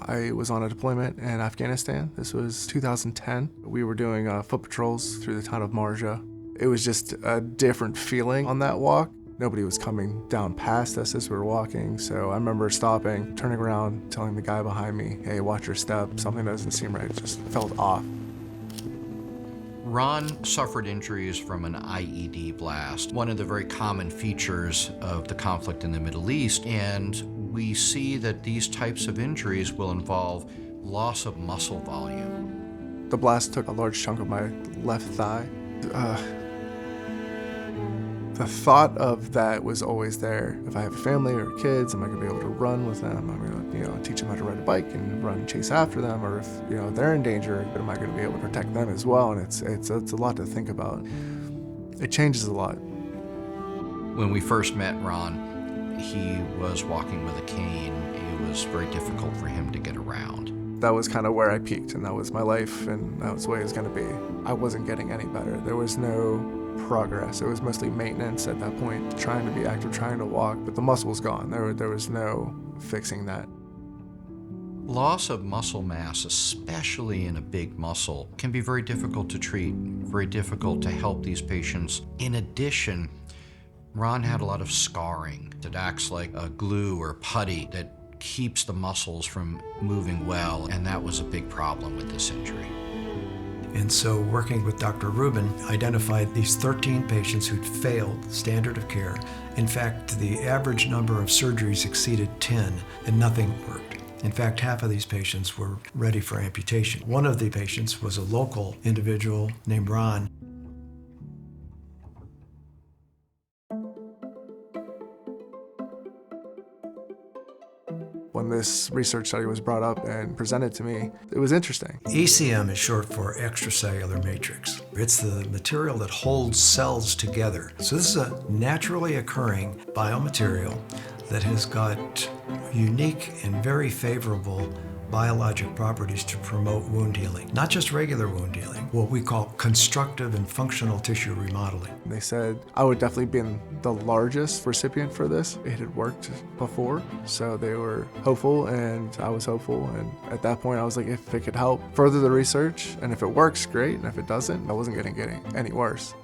I was on a deployment in Afghanistan. This was 2010. We were doing foot patrols through the town of Marja. It was just a different feeling on that walk. Nobody was coming down past us as we were walking, so I remember stopping, turning around, telling the guy behind me, hey, watch your step, something doesn't seem right. It just felt off. Ron suffered injuries from an IED blast, one of the very common features of the conflict in the Middle East, and we see that these types of injuries will involve loss of muscle volume. The blast took a large chunk of my left thigh. The thought of that was always there. If I have a family or kids, am I going to be able to run with them? Am I going to, teach them how to ride a bike and run, chase after them? Or if, they're in danger, am I going to be able to protect them as well? And it's a lot to think about. It changes a lot. When we first met Ron, he was walking with a cane. It was very difficult for him to get around. That was kind of where I peaked, and that was my life, and that was the way it was going to be. I wasn't getting any better. There was no progress. It was mostly maintenance at that point, trying to be active, trying to walk, but the muscle was gone. There was no fixing that. Loss of muscle mass, especially in a big muscle, can be very difficult to treat, very difficult to help these patients. In addition, Ron had a lot of scarring that acts like a glue or putty that keeps the muscles from moving well, and that was a big problem with this injury. And so working with Dr. Rubin, identified these 13 patients who'd failed standard of care. In fact, the average number of surgeries exceeded 10, and nothing worked. In fact, half of these patients were ready for amputation. One of the patients was a local individual named Ron. When this research study was brought up and presented to me, it was interesting. ECM is short for extracellular matrix. It's the material that holds cells together. So this is a naturally occurring biomaterial that has got unique and very favorable biologic properties to promote wound healing. Not just regular wound healing, what we call constructive and functional tissue remodeling. They said I would definitely be the largest recipient for this. It had worked before, so they were hopeful, and I was hopeful. And at that point, I was like, if it could help further the research, and if it works, great. And if it doesn't, I wasn't getting any worse.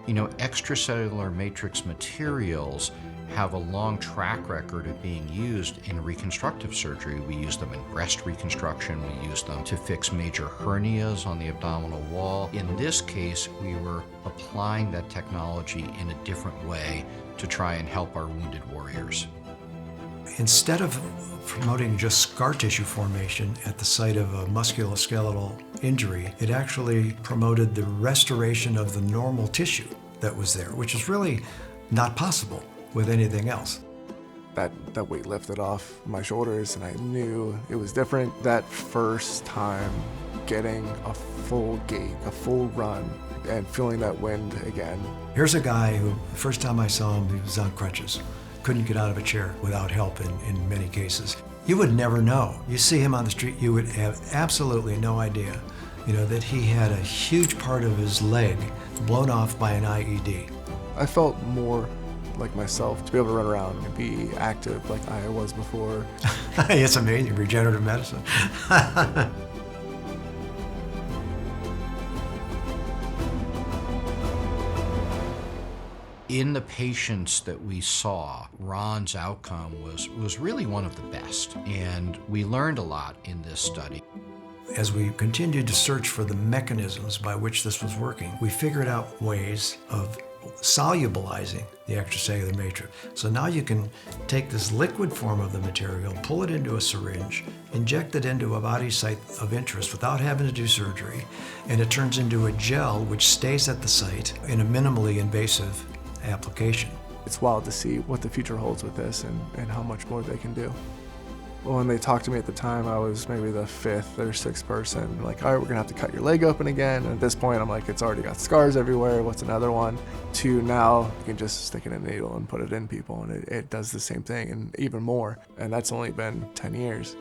Extracellular matrix materials have a long track record of being used in reconstructive surgery. We use them in breast reconstruction. We use them to fix major hernias on the abdominal wall. In this case, we were applying that technology in a different way to try and help our wounded warriors. Instead of promoting just scar tissue formation at the site of a musculoskeletal injury, it actually promoted the restoration of the normal tissue that was there, which is really not possible with anything else. That weight lifted off my shoulders, and I knew it was different. That first time getting a full gait, a full run, and feeling that wind again. Here's a guy who, the first time I saw him, he was on crutches. Couldn't get out of a chair without help in many cases. You would never know. You see him on the street, you would have absolutely no idea, that he had a huge part of his leg blown off by an IED. I felt more like myself to be able to run around and be active like I was before. It's amazing, regenerative medicine. In the patients that we saw, Ron's outcome was really one of the best, and we learned a lot in this study. As we continued to search for the mechanisms by which this was working, we figured out ways of solubilizing the extracellular matrix. So now you can take this liquid form of the material, pull it into a syringe, inject it into a body site of interest without having to do surgery, and it turns into a gel which stays at the site in a minimally invasive application. It's wild to see what the future holds with this and how much more they can do. When they talked to me at the time, I was maybe the 5th or 6th person. Like, all right, we're gonna have to cut your leg open again. And at this point, I'm like, it's already got scars everywhere. What's another one? To now, you can just stick in a needle and put it in people, and it does the same thing and even more. And that's only been 10 years.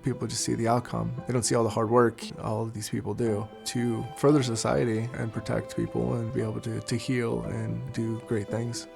People just see the outcome. They don't see all the hard work all of these people do to further society and protect people and be able to heal and do great things.